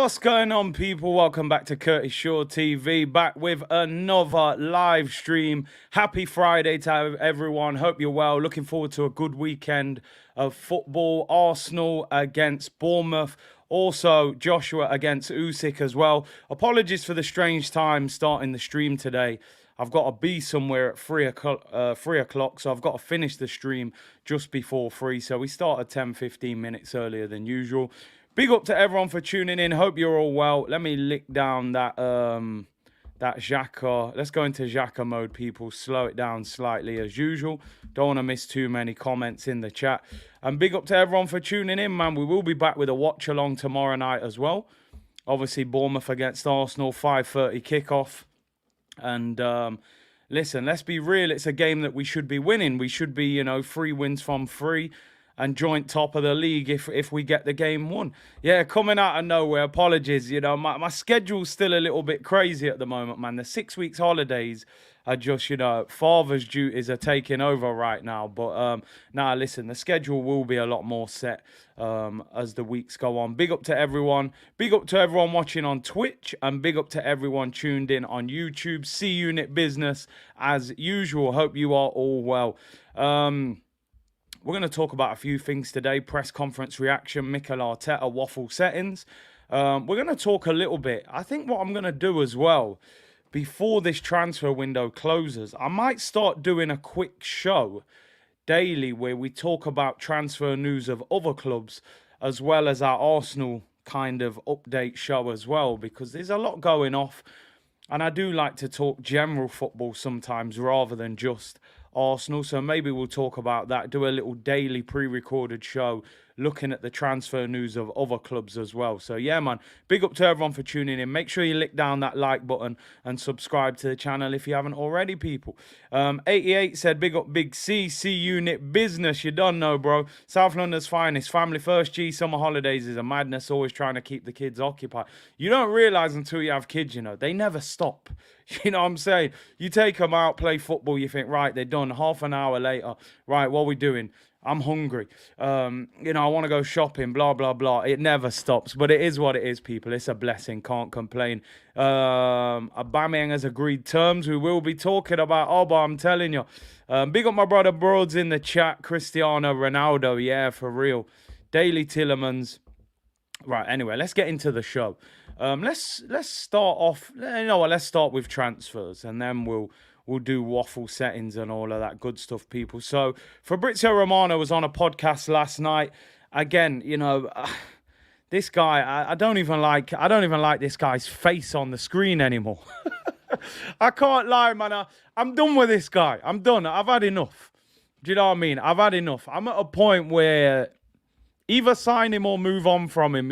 What's going on, people? Welcome back to Curtis Shaw TV, back with another live stream. Happy Friday to everyone. Hope you're well. Looking forward to a good weekend of football. Arsenal against Bournemouth. Also, Joshua against Usyk as well. Apologies for the strange time starting the stream today. I've got to be somewhere at 3 o'clock, so I've got to finish the stream just before 3. So we started 10-15 minutes earlier than usual. Big up to everyone for tuning in. Hope you're all well. Let me lick down that Xhaka. Let's go into Xhaka mode, people. Slow it down slightly as usual. Don't want to miss too many comments in the chat. And big up to everyone for tuning in, man. We will be back with a watch-along tomorrow night as well. Obviously, Bournemouth against Arsenal, 5:30 kickoff. And listen, let's be real. It's a game that we should be winning. We should be, 3 wins from 3. And joint top of the league if we get the game won. Yeah, coming out of nowhere, apologies. My schedule's still a little bit crazy at the moment, man. The 6 weeks holidays are just, father's duties are taking over right now. But, listen, the schedule will be a lot more set as the weeks go on. Big up to everyone. Big up to everyone watching on Twitch. And big up to everyone tuned in on YouTube. C-Unit Business, as usual. Hope you are all well. We're going to talk about a few things today. Press conference reaction, Mikel Arteta, waffle settings. We're going to talk a little bit. I think what I'm going to do as well, before this transfer window closes, I might start doing a quick show daily where we talk about transfer news of other clubs as well as our Arsenal kind of update show as well, because there's a lot going off. And I do like to talk general football sometimes rather than just Arsenal, so maybe we'll talk about that, do a little daily pre-recorded show looking at the transfer news of other clubs as well. So yeah, man, big up to everyone for tuning in. Make sure you lick down that like button and subscribe to the channel if you haven't already, people. 88 said, big up Big C Unit Business. You done know, bro. South London's finest. Family first, G. Summer holidays is a madness, always trying to keep the kids occupied. You don't realise until you have kids, they never stop. You know what I'm saying? You take them out, play football, you think, right, they're done. Half an hour later, right, what are we doing? I'm hungry. I want to go shopping, blah, blah, blah. It never stops, but it is what it is, people. It's a blessing. Can't complain. Aubameyang has agreed terms. We will be talking about Ober, I'm telling you. Big up my brother Broads in the chat. Cristiano Ronaldo, yeah, for real. Daily Tielemans. Right, anyway, let's get into the show. Let's start off, let's start with transfers, and then we'll do waffle settings and all of that good stuff, people. So Fabrizio Romano was on a podcast last night. Again, this guy, I don't even like this guy's face on the screen anymore. I can't lie, man. I'm done with this guy. I'm done. I've had enough. Do you know what I mean? I've had enough. I'm at a point where either sign him or move on from him,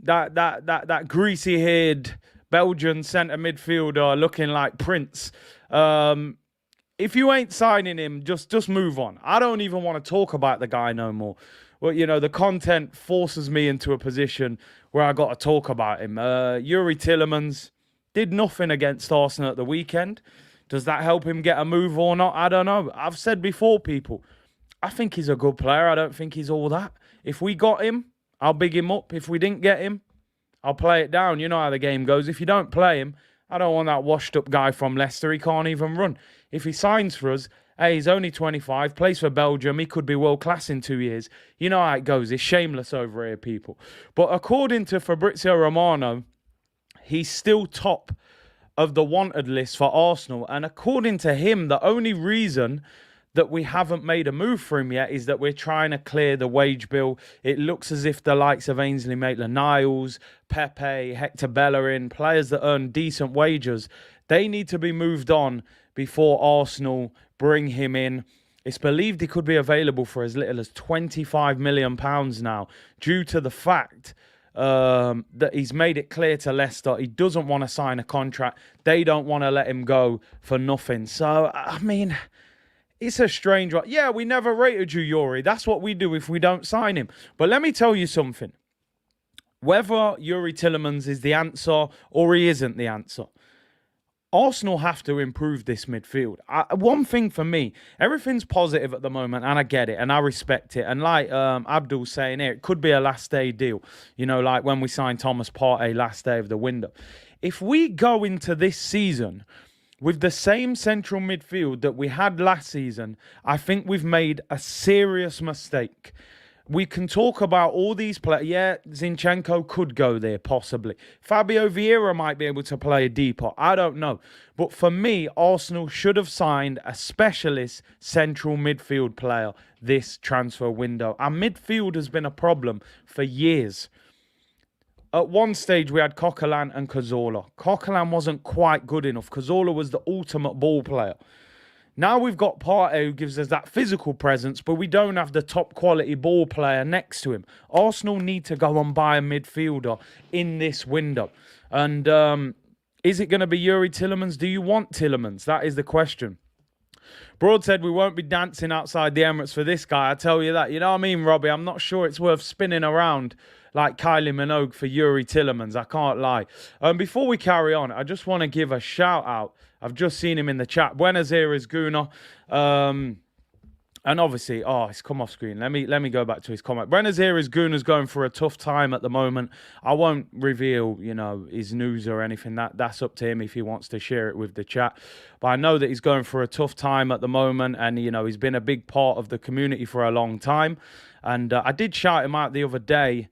that greasy-haired Belgian centre midfielder looking like Prince. If you ain't signing him, just move on. I don't even want to talk about the guy no more. Well, the content forces me into a position where I got to talk about him. Yuri Tielemans did nothing against Arsenal at the weekend. Does that help him get a move or not? I don't know. I've said before, people, I think he's a good player. I don't think he's all that. If we got him, I'll big him up. If we didn't get him, I'll play it down. You know how the game goes. If you don't play him, I don't want that washed-up guy from Leicester. He can't even run. If he signs for us, hey, he's only 25, plays for Belgium. He could be world-class in 2 years. You know how it goes. It's shameless over here, people. But according to Fabrizio Romano, he's still top of the wanted list for Arsenal. And according to him, the only reason that we haven't made a move for him yet is that we're trying to clear the wage bill. It looks as if the likes of Ainsley Maitland-Niles, Pepe, Hector Bellerin, players that earn decent wages, they need to be moved on before Arsenal bring him in. It's believed he could be available for as little as £25 million now, due to the fact that he's made it clear to Leicester he doesn't want to sign a contract. They don't want to let him go for nothing. So, I mean, it's a strange one. Yeah, we never rated you, Yuri. That's what we do if we don't sign him. But let me tell you something. Whether Yuri Tielemans is the answer or he isn't the answer, Arsenal have to improve this midfield. One thing for me, everything's positive at the moment, and I get it, and I respect it. And like Abdul's saying here, it could be a last day deal. You know, like when we signed Thomas Partey last day of the window. If we go into this season with the same central midfield that we had last season, I think we've made a serious mistake. We can talk about all these players. Yeah, Zinchenko could go there, possibly. Fabio Vieira might be able to play a deeper. I don't know. But for me, Arsenal should have signed a specialist central midfield player this transfer window. Our midfield has been a problem for years. At one stage, we had Coquelin and Cazorla. Coquelin wasn't quite good enough. Cazorla was the ultimate ball player. Now we've got Partey who gives us that physical presence, but we don't have the top quality ball player next to him. Arsenal need to go and buy a midfielder in this window. And is it going to be Yuri Tielemans? Do you want Tielemans? That is the question. Broad said we won't be dancing outside the Emirates for this guy. I tell you that. You know what I mean, Robbie? I'm not sure it's worth spinning around like Kylie Minogue for Yuri Tielemans. I can't lie. Before we carry on, I just want to give a shout out. I've just seen him in the chat. Buenos Aires Guna. And obviously, it's come off screen. Let me go back to his comment. Buenos Aires Guna's going for a tough time at the moment. I won't reveal, his news or anything. That's up to him if he wants to share it with the chat. But I know that he's going for a tough time at the moment, and he's been a big part of the community for a long time. And I did shout him out the other day.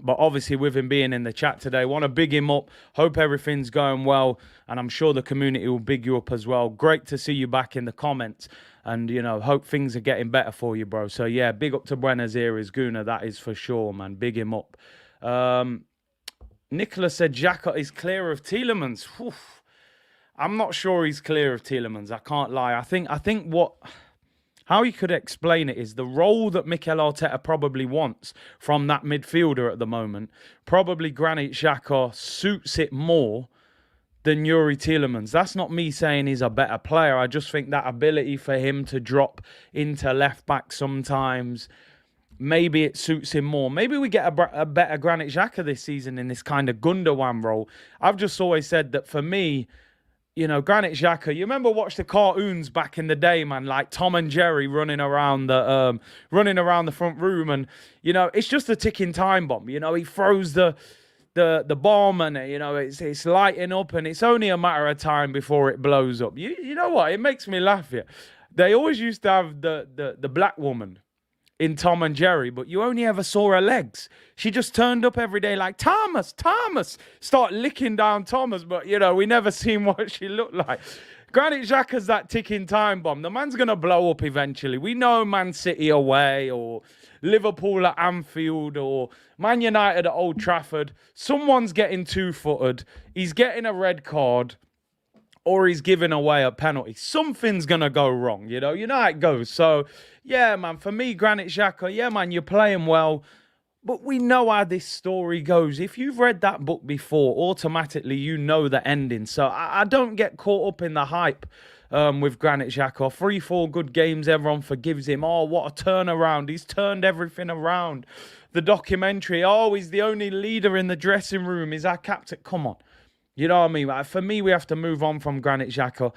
But obviously, with him being in the chat today, want to big him up. Hope everything's going well. And I'm sure the community will big you up as well. Great to see you back in the comments. And, hope things are getting better for you, bro. So, yeah, big up to Buenos Aires, Guna. That is for sure, man. Big him up. Nicholas said Xhaka is clear of Tielemans. I'm not sure he's clear of Tielemans. I can't lie. I think how you could explain it is the role that Mikel Arteta probably wants from that midfielder at the moment. Probably Granit Xhaka suits it more than Yuri Tielemans. That's not me saying he's a better player. I just think that ability for him to drop into left back sometimes, maybe it suits him more. Maybe we get a better Granit Xhaka this season in this kind of Gundogan role. I've just always said that for me, Granit Xhaka, you remember watch the cartoons back in the day, man, like Tom and Jerry running around the front room, and it's just a ticking time bomb. He throws the bomb, and it's lighting up, and it's only a matter of time before it blows up. You know what? It makes me laugh here. They always used to have the black woman in Tom and Jerry, but you only ever saw her legs. She just turned up every day like, Thomas, start licking down Thomas, but, we never seen what she looked like. Granit Xhaka's that ticking time bomb. The man's going to blow up eventually. We know Man City away, or Liverpool at Anfield, or Man United at Old Trafford. Someone's getting two-footed. He's getting a red card, or he's giving away a penalty. Something's going to go wrong, you know how it goes. So, yeah, man, for me, Granit Xhaka, yeah, man, you're playing well, but we know how this story goes. If you've read that book before, automatically you know the ending. So I don't get caught up in the hype with Granit Xhaka. 3-4 good games, everyone forgives him. Oh, what a turnaround. He's turned everything around. The documentary, he's the only leader in the dressing room. He's our captain. Come on. You know what I mean? For me, we have to move on from Granit Xhaka.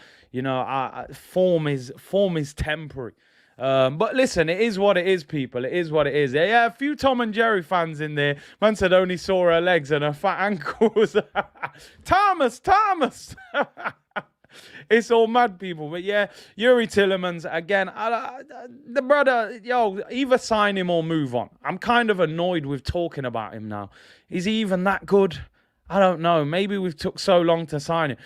Form is temporary. But listen, it is what it is, people. It is what it is. Yeah, a few Tom and Jerry fans in there. Man said only saw her legs and her fat ankles. Thomas! It's all mad, people. But yeah, Yuri Tielemans, again, the brother, either sign him or move on. I'm kind of annoyed with talking about him now. Is he even that good? I don't know. Maybe we've took so long to sign him.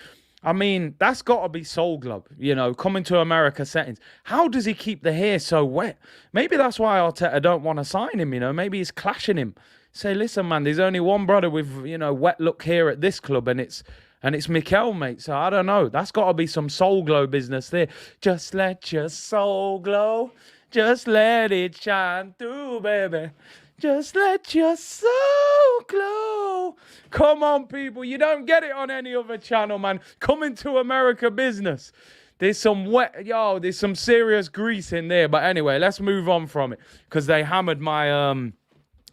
I mean, that's got to be Soul Globe, coming to America settings. How does he keep the hair so wet? Maybe that's why Arteta don't want to sign him, Maybe he's clashing him. Say, listen, man, there's only one brother with, wet look here at this club, and it's Mikel, mate. So I don't know. That's got to be some Soul Glow business there. Just let your soul glow. Just let it shine through, baby. Just let your soul glow. Come on, people. You don't get it on any other channel, man. Coming to America business. There's some there's some serious grease in there. But anyway, let's move on from it. Because they hammered my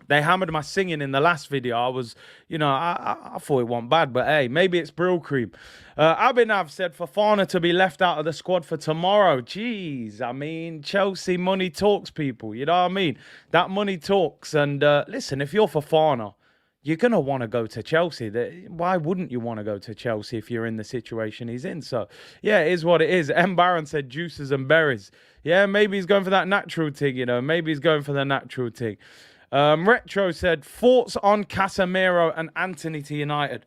They hammered my singing in the last video. I was, I thought it wasn't bad, but hey, maybe it's Brill Cream. Abhinav said Fofana to be left out of the squad for tomorrow. Jeez, I mean, Chelsea money talks, people. You know what I mean? That money talks. And listen, if you're Fofana, you're going to want to go to Chelsea. Why wouldn't you want to go to Chelsea if you're in the situation he's in? So, yeah, it is what it is. M. Barron said juices and berries. Yeah, maybe he's going for that natural thing, Maybe he's going for the natural thing. Retro said, thoughts on Casemiro and Anthony to United?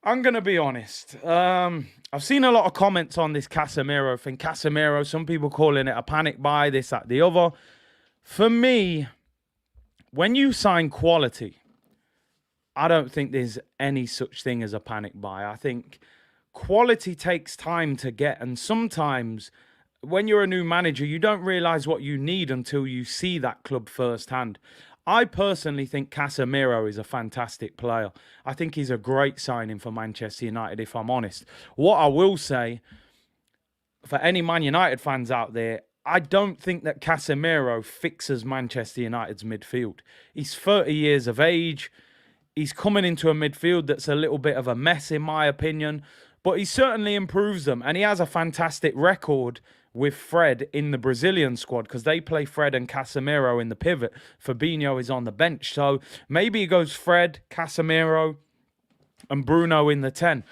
I'm going to be honest. I've seen a lot of comments on this Casemiro thing. Casemiro, some people calling it a panic buy, this, that, the other. For me, when you sign quality, I don't think there's any such thing as a panic buy. I think quality takes time to get, and sometimes when you're a new manager, you don't realise what you need until you see that club firsthand. I personally think Casemiro is a fantastic player. I think he's a great signing for Manchester United, if I'm honest. What I will say, for any Man United fans out there, I don't think that Casemiro fixes Manchester United's midfield. He's 30 years of age. He's coming into a midfield that's a little bit of a mess, in my opinion. But he certainly improves them. And he has a fantastic record with Fred in the Brazilian squad, because they play Fred and Casemiro in the pivot. Fabinho is on the bench. So maybe he goes Fred, Casemiro, and Bruno in the 10.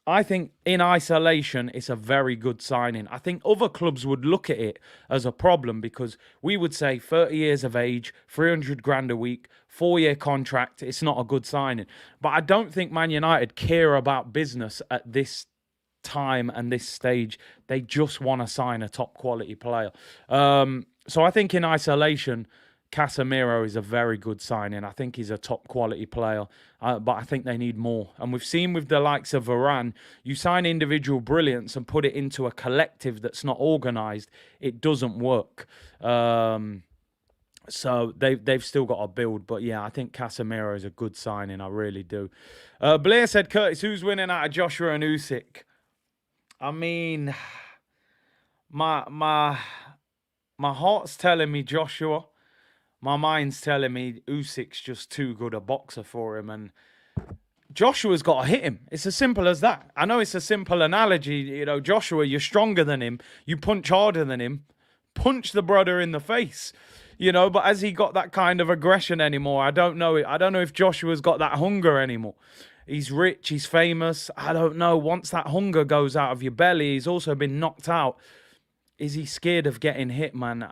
I think in isolation, it's a very good signing. I think other clubs would look at it as a problem, because we would say 30 years of age, 300 grand a week, 4-year contract, it's not a good signing. But I don't think Man United care about business at this time and this stage. They just want to sign a top quality player. So I think in isolation, Casemiro is a very good signing. I think he's a top quality player, but I think they need more. And we've seen with the likes of Varane, you sign individual brilliance and put it into a collective that's not organised, it doesn't work. So they've still got to build. But yeah, I think Casemiro is a good signing. I really do. Blair said, Curtis, who's winning out of Joshua and Usyk? I mean, my heart's telling me Joshua. My mind's telling me Usyk's just too good a boxer for him, and Joshua's got to hit him. It's as simple as that. I know it's a simple analogy. Joshua, you're stronger than him. You punch harder than him. Punch the brother in the face. But has he got that kind of aggression anymore? I don't know. I don't know if Joshua's got that hunger anymore. He's rich. He's famous. I don't know. Once that hunger goes out of your belly, he's also been knocked out. Is he scared of getting hit, man?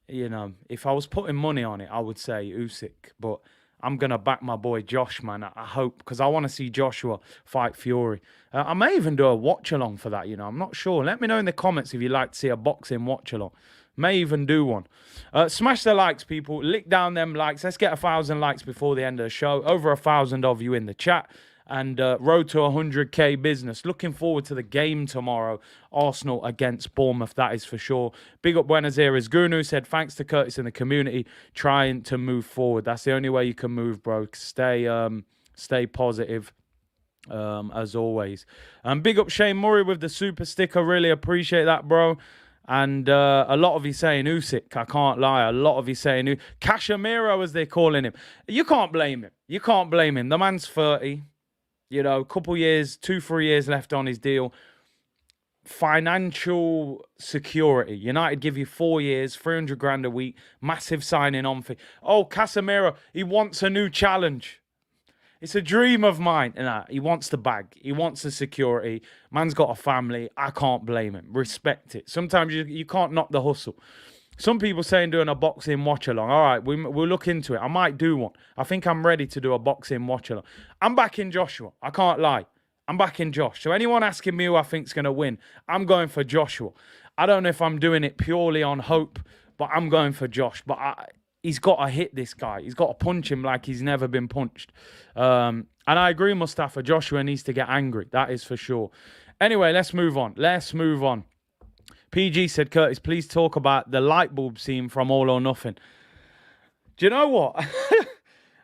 If I was putting money on it, I would say Usyk. But I'm going to back my boy Josh, man. I hope, because I want to see Joshua fight Fury. I may even do a watch-along for that, I'm not sure. Let me know in the comments if you'd like to see a boxing watch-along. May even do one. Smash the likes, people. Lick down them likes. Let's get 1,000 likes before the end of the show. Over 1,000 of you in the chat. And road to 100k business. Looking forward to the game tomorrow. Arsenal against Bournemouth, that is for sure. Big up Buenos Aires. Gunu said, thanks to Curtis and the community, trying to move forward. That's the only way you can move, bro. Stay positive, as always. And big up Shane Murray with the super sticker. Really appreciate that, bro. And a lot of you saying Usyk, I can't lie. A lot of you saying Casemiro, as they're calling him. You can't blame him. You can't blame him. The man's 30. A couple years, 2-3 years left on his deal. Financial security. United give you 4 years, 300 grand a week. Massive signing on fee. Oh, Casemiro, he wants a new challenge. It's a dream of mine. Nah, he wants the bag. He wants the security. Man's got a family. I can't blame him. Respect it. Sometimes you can't knock the hustle. Some people saying doing a boxing watch-along. All right, we'll look into it. I might do one. I think I'm ready to do a boxing watch-along. I'm backing Joshua. I can't lie. I'm backing Josh. So anyone asking me who I think's going to win, I'm going for Joshua. I don't know if I'm doing it purely on hope, but I'm going for Josh. But he's got to hit this guy. He's got to punch him like he's never been punched. And I agree, Mustafa. Joshua needs to get angry. That is for sure. Anyway, let's move on. PG said, Curtis, please talk about the light bulb scene from All or Nothing. Do you know what?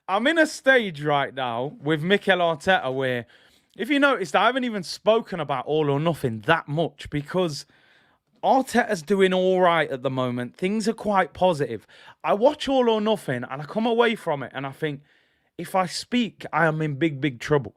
I'm in a stage right now with Mikel Arteta where, if you noticed, I haven't even spoken about All or Nothing that much, because Arteta's doing all right at the moment. Things are quite positive. I watch All or Nothing and I come away from it and I think, if I speak, I am in big, big trouble.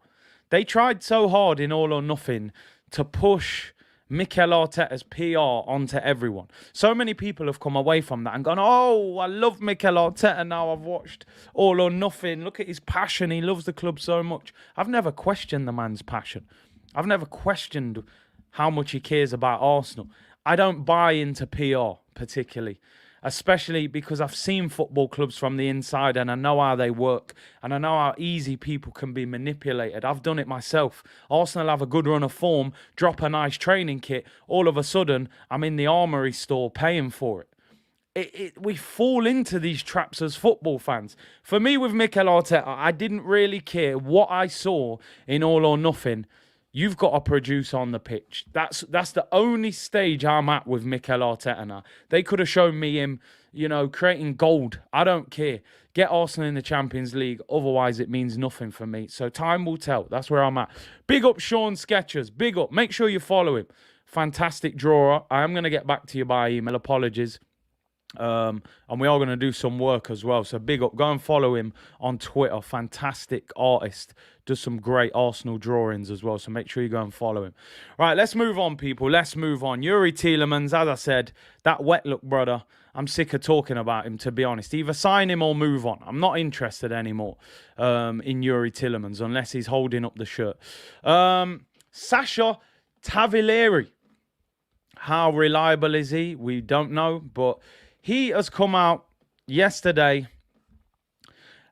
They tried so hard in All or Nothing to push Mikel Arteta's PR onto everyone. So many people have come away from that and gone, oh, I love Mikel Arteta now. I've watched All or Nothing. Look at his passion. He loves the club so much. I've never questioned the man's passion. I've never questioned how much he cares about Arsenal. I don't buy into PR particularly, especially because I've seen football clubs from the inside and I know how they work and I know how easy people can be manipulated. I've done it myself. Arsenal have a good run of form, drop a nice training kit, all of a sudden I'm in the Armoury store paying for it. We fall into these traps as football fans. For me with Mikel Arteta, I didn't really care what I saw in All or Nothing. You've got to produce on the pitch. That's the only stage I'm at with Mikel Arteta now. They could have shown me him, creating gold. I don't care. Get Arsenal in the Champions League. Otherwise, it means nothing for me. So time will tell. That's where I'm at. Big up Sean Sketchers. Big up. Make sure you follow him. Fantastic drawer. I am going to get back to you by email. Apologies. And we are going to do some work as well. So big up. Go and follow him on Twitter. Fantastic artist. Does some great Arsenal drawings as well. So make sure you go and follow him. Right, let's move on, people. Let's move on. Yuri Tielemans, as I said, that wet look brother. I'm sick of talking about him, to be honest. Either sign him or move on. I'm not interested anymore in Yuri Tielemans unless he's holding up the shirt. Sasha Tavilleri. How reliable is he? We don't know, but he has come out yesterday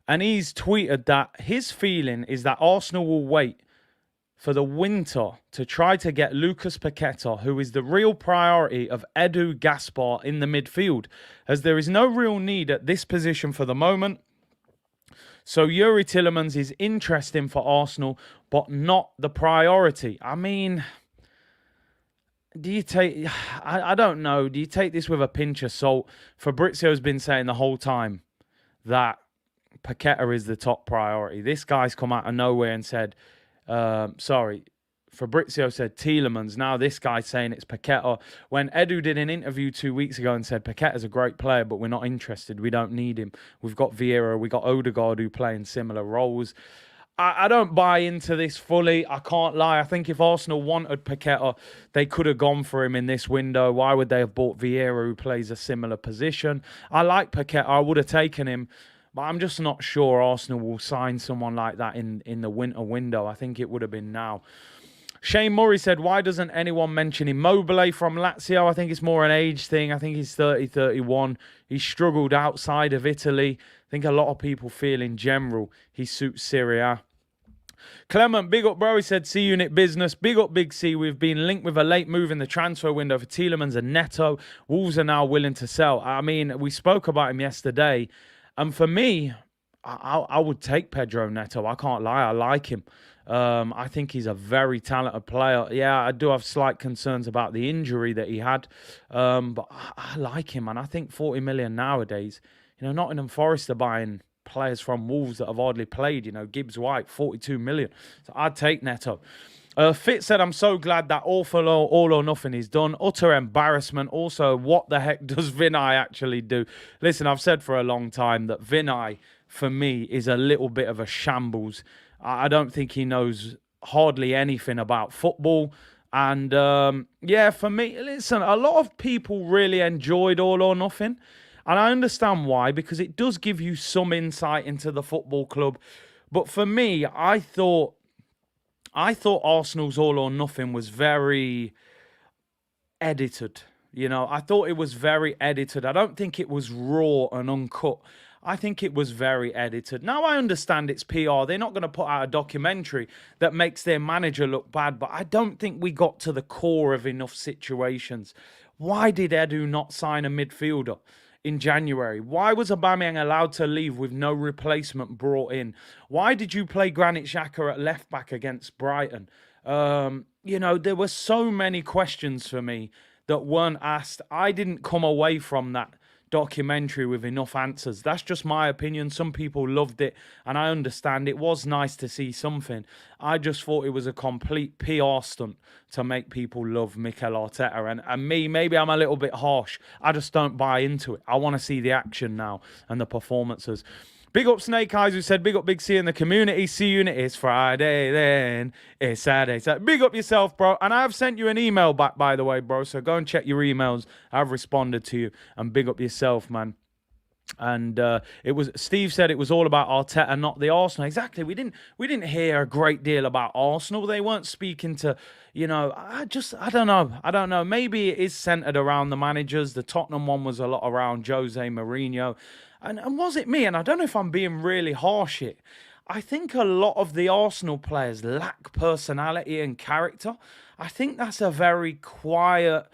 and he's tweeted that his feeling is that Arsenal will wait for the winter to try to get Lucas Paqueta, who is the real priority of Edu Gaspar in the midfield, as there is no real need at this position for the moment. So Yuri Tielemans is interesting for Arsenal, but not the priority. I mean, do you take... I don't know. Do you take this with a pinch of salt? Fabrizio's been saying the whole time that Paqueta is the top priority. This guy's come out of nowhere and said, Fabrizio said Tielemans. Now this guy's saying it's Paqueta. When Edu did an interview 2 weeks ago and said Paqueta's a great player, but we're not interested. We don't need him. We've got Vieira. We've got Odegaard who play in similar roles. I don't buy into this fully. I can't lie. I think if Arsenal wanted Paqueta, they could have gone for him in this window. Why would they have bought Vieira who plays a similar position? I like Paqueta. I would have taken him. But I'm just not sure Arsenal will sign someone like that in the winter window. I think it would have been now. Shane Murray said, why doesn't anyone mention Immobile from Lazio? I think it's more an age thing. I think he's 30, 31. He struggled outside of Italy. I think a lot of people feel in general he suits Serie A. Clement, big up, bro. He said, C-Unit business. Big up, Big C. We've been linked with a late move in the transfer window for Tielemans and Neto. Wolves are now willing to sell. I mean, we spoke about him yesterday. And for me, I would take Pedro Neto. I can't lie. I like him. I think he's a very talented player. Yeah, I do have slight concerns about the injury that he had. But I like him. And I think 40 million nowadays, Nottingham Forest are buying players from Wolves that have hardly played. Gibbs White, 42 million. So I'd take Neto. Fitz said, I'm so glad that all or nothing is done. Utter embarrassment. Also, what the heck does Vinay actually do? Listen, I've said for a long time that Vinay, for me, is a little bit of a shambles. I don't think he knows hardly anything about football. And, for me, listen, a lot of people really enjoyed All or Nothing. And I understand why, because it does give you some insight into the football club. But for me, I thought Arsenal's All or Nothing was very edited. I thought it was very edited. I don't think it was raw and uncut. I think it was very edited. Now, I understand it's PR. They're not going to put out a documentary that makes their manager look bad, but I don't think we got to the core of enough situations. Why did Edu not sign a midfielder in January? Why was Aubameyang allowed to leave with no replacement brought in? Why did you play Granit Xhaka at left back against Brighton? There were so many questions for me that weren't asked. I didn't come away from that documentary with enough answers. That's just my opinion. Some people loved it, and I understand it was nice to see something. I just thought it was a complete PR stunt to make people love Mikel Arteta. And me, maybe I'm a little bit harsh. I just don't buy into it. I want to see the action now and the performances. Big up Snake Eyes, who said, big up Big C in the community. See you, it's Friday, then it's Saturday. So big up yourself, bro. And I have sent you an email back, by the way, bro. So go and check your emails. I've responded to you. And big up yourself, man. And Steve said it was all about Arteta, not the Arsenal. Exactly. We didn't hear a great deal about Arsenal. They weren't speaking to, I don't know. Maybe it is centered around the managers. The Tottenham one was a lot around Jose Mourinho. And was it me? And I don't know if I'm being really harsh here. I think a lot of the Arsenal players lack personality and character. I think that's a very quiet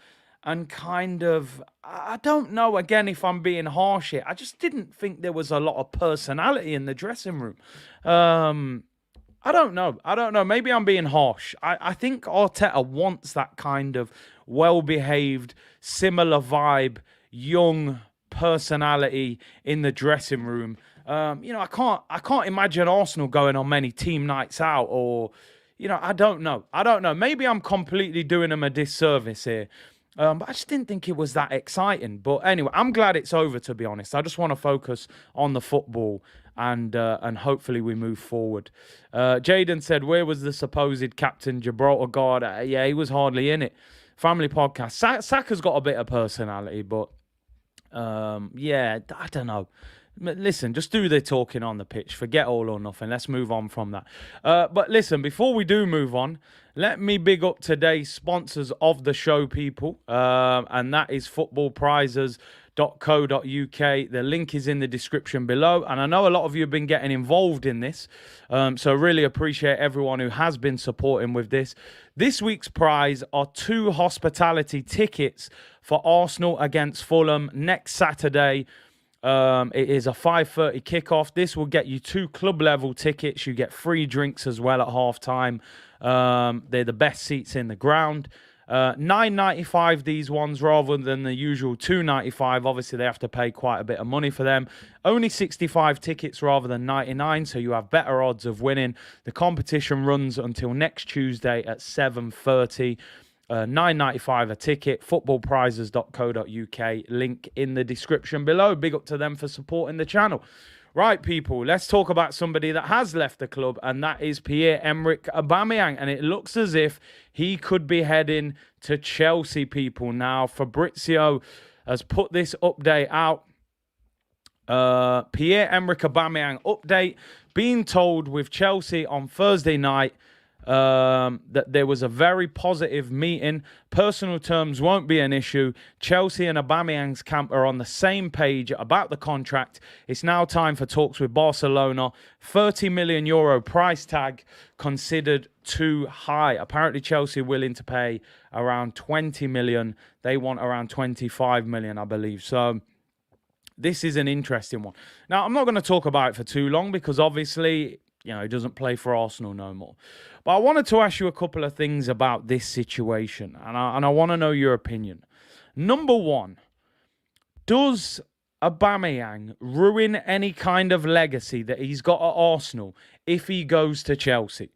and kind of, I don't know, again, if I'm being harsh here. I just didn't think there was a lot of personality in the dressing room. I don't know. Maybe I'm being harsh. I think Arteta wants that kind of well-behaved, similar vibe, young personality in the dressing room. I can't imagine Arsenal going on many team nights out, or, I don't know. Maybe I'm completely doing them a disservice here. But I just didn't think it was that exciting. But anyway, I'm glad it's over, to be honest. I just want to focus on the football and hopefully we move forward. Jaden said, where was the supposed captain Gibraltar guard? Yeah, he was hardly in it. Family podcast. Saka's got a bit of personality, but yeah, I don't know. Listen, just do the talking on the pitch. Forget all or nothing. Let's move on from that. But listen, before we do move on, let me big up today's sponsors of the show, people. And that is footballprizes.co.uk. The link is in the description below. And I know a lot of you have been getting involved in this. So really appreciate everyone who has been supporting with this. This week's prize are 2 hospitality tickets for Arsenal against Fulham next Saturday. It is a 5:30 kickoff. This will get you 2 club level tickets. You get free drinks as well at halftime. They're the best seats in the ground. $9.95 these ones rather than the usual $2.95. Obviously, they have to pay quite a bit of money for them. Only 65 tickets rather than 99, so you have better odds of winning. The competition runs until next Tuesday at 7:30. $9.95 a ticket, footballprizes.co.uk, link in the description below. Big up to them for supporting the channel. Right, people, let's talk about somebody that has left the club, and that is Pierre-Emerick Aubameyang, and it looks as if he could be heading to Chelsea, people. Now, Fabrizio has put this update out. Pierre-Emerick Aubameyang update, being told with Chelsea on Thursday night, that there was a very positive meeting. Personal terms won't be an issue. Chelsea and Aubameyang's camp are on the same page about the contract. It's now time for talks with Barcelona. €30 million price tag considered too high. Apparently Chelsea are willing to pay around 20 million. They want around 25 million, I believe. So this is an interesting one. Now, I'm not going to talk about it for too long because obviously, he doesn't play for Arsenal no more. But I wanted to ask you a couple of things about this situation, and I want to know your opinion. Number one, does Aubameyang ruin any kind of legacy that he's got at Arsenal if he goes to Chelsea?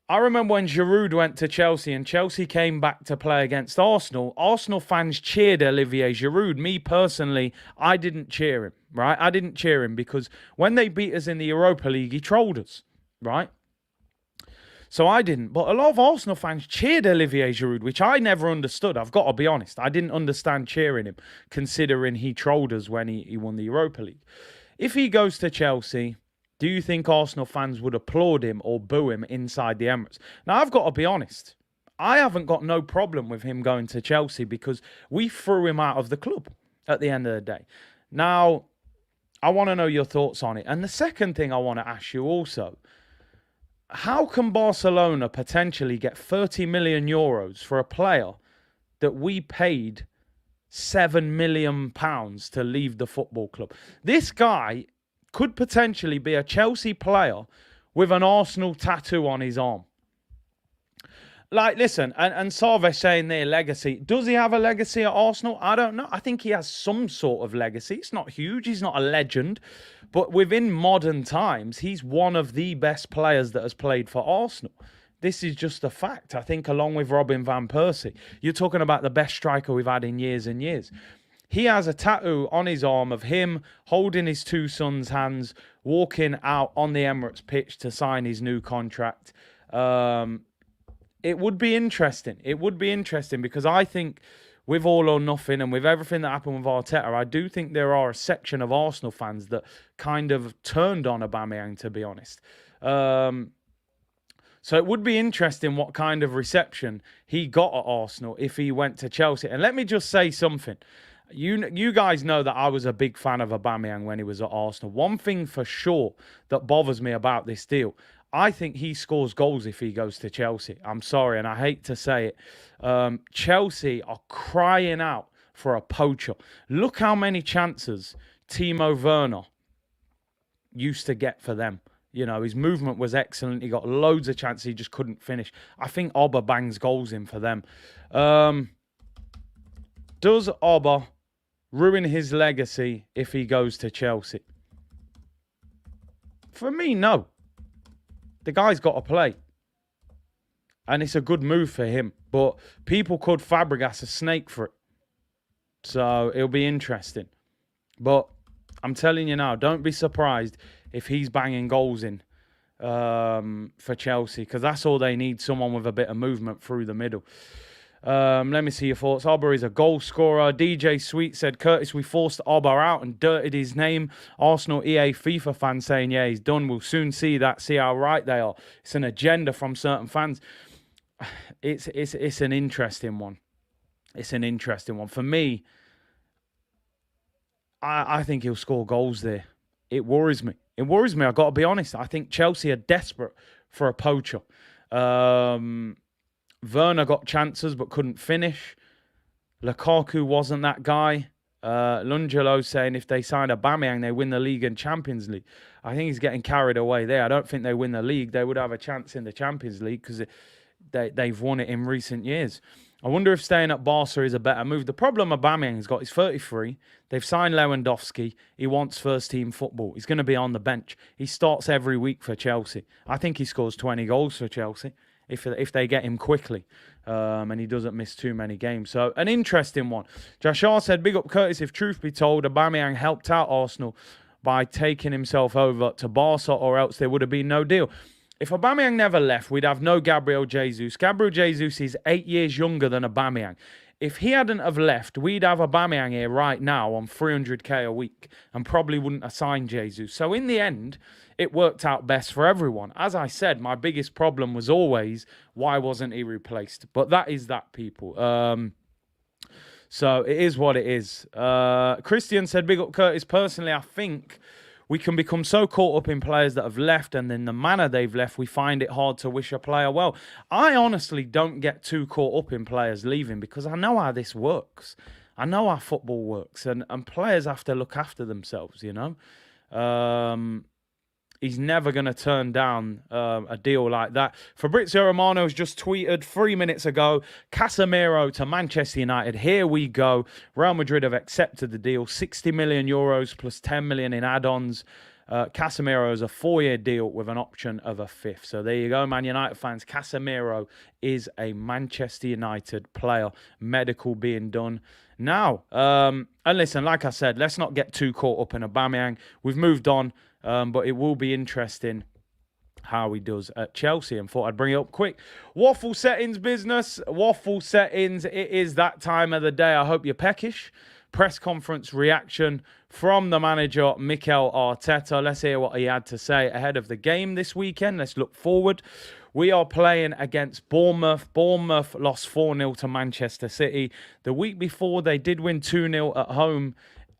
I remember when Giroud went to Chelsea and Chelsea came back to play against Arsenal, Arsenal fans cheered Olivier Giroud. Me personally, I didn't cheer him, right? I didn't cheer him because when they beat us in the Europa League, he trolled us, right? So I didn't. But a lot of Arsenal fans cheered Olivier Giroud, which I never understood. I've got to be honest. I didn't understand cheering him, considering he trolled us when he won the Europa League. If he goes to Chelsea, do you think Arsenal fans would applaud him or boo him inside the Emirates? Now, I've got to be honest. I haven't got no problem with him going to Chelsea because we threw him out of the club at the end of the day. Now, I want to know your thoughts on it. And the second thing I want to ask you also, how can Barcelona potentially get 30 million euros for a player that we paid 7 million pounds to leave the football club? This guy could potentially be a Chelsea player with an Arsenal tattoo on his arm. Like, listen, and Sarvesh saying their legacy. Does he have a legacy at Arsenal? I don't know. I think he has some sort of legacy. It's not huge. He's not a legend. But within modern times, he's one of the best players that has played for Arsenal. This is just a fact. I think along with Robin van Persie, you're talking about the best striker we've had in years and years. He has a tattoo on his arm of him holding his two sons' hands, walking out on the Emirates pitch to sign his new contract. It would be interesting. It would be interesting because I think with All or Nothing and with everything that happened with Arteta, I do think there are a section of Arsenal fans that kind of turned on Aubameyang, to be honest. So it would be interesting what kind of reception he got at Arsenal if he went to Chelsea. And let me just say something. You guys know that I was a big fan of Aubameyang when he was at Arsenal. One thing for sure that bothers me about this deal, I think he scores goals if he goes to Chelsea. I'm sorry, and I hate to say it. Chelsea are crying out for a poacher. Look how many chances Timo Werner used to get for them. You know, his movement was excellent. He got loads of chances. He just couldn't finish. I think Ober bangs goals in for them. Does Ober ruin his legacy if he goes to Chelsea? For me, no. The guy's got to play. And it's a good move for him. But people could Fabregas a snake for it. So it'll be interesting. But I'm telling you now, don't be surprised if he's banging goals in for Chelsea. Because that's all they need, someone with a bit of movement through the middle. Let me see your thoughts. Ober is a goal scorer. DJ Sweet said, Curtis, we forced Ober out and dirtied his name. Arsenal EA FIFA fans saying, yeah, he's done. We'll soon see that, see how right they are. It's an agenda from certain fans. It's an interesting one. It's an interesting one. For me, I think he'll score goals there. It worries me. It worries me, I've got to be honest. I think Chelsea are desperate for a poacher. Werner got chances but couldn't finish. Lukaku wasn't that guy. Lungelo saying if they sign Aubameyang, they win the league and Champions League. I think he's getting carried away there. I don't think they win the league. They would have a chance in the Champions League because they've won it in recent years. I wonder if staying at Barca is a better move. The problem Aubameyang's got is 33. They've signed Lewandowski. He wants first-team football. He's going to be on the bench. He starts every week for Chelsea. I think he scores 20 goals for Chelsea if they get him quickly and he doesn't miss too many games. So, an interesting one. Jashar said, big up Curtis, if truth be told, Aubameyang helped out Arsenal by taking himself over to Barca or else there would have been no deal. If Aubameyang never left, we'd have no Gabriel Jesus. Gabriel Jesus is 8 years younger than Aubameyang. If he hadn't have left, we'd have Aubameyang here right now on 300k a week and probably wouldn't have signed Jesus. So in the end, it worked out best for everyone. As I said, my biggest problem was always, why wasn't he replaced? But that is that, people. So it is what it is. Christian said, big up Curtis. Personally, I think we can become so caught up in players that have left and in the manner they've left, we find it hard to wish a player well. I honestly don't get too caught up in players leaving because I know how this works. I know how football works and players have to look after themselves, you know. He's never going to turn down a deal like that. Fabrizio Romano has just tweeted 3 minutes ago, Casemiro to Manchester United. Here we go. Real Madrid have accepted the deal. 60 million euros plus 10 million in add-ons. Casemiro is a 4-year deal with an option of a 5th. So there you go, Man United fans. Casemiro is a Manchester United player. Medical being done now. And listen, like I said, let's not get too caught up in Aubameyang. We've moved on. But it will be interesting how he does at Chelsea. And thought I'd bring it up quick. Waffle settings business. Waffle settings. It is that time of the day. I hope you're peckish. Press conference reaction from the manager, Mikel Arteta. Let's hear what he had to say ahead of the game this weekend. Let's look forward. We are playing against Bournemouth. Bournemouth lost 4-0 to Manchester City. The week before, they did win 2-0 at home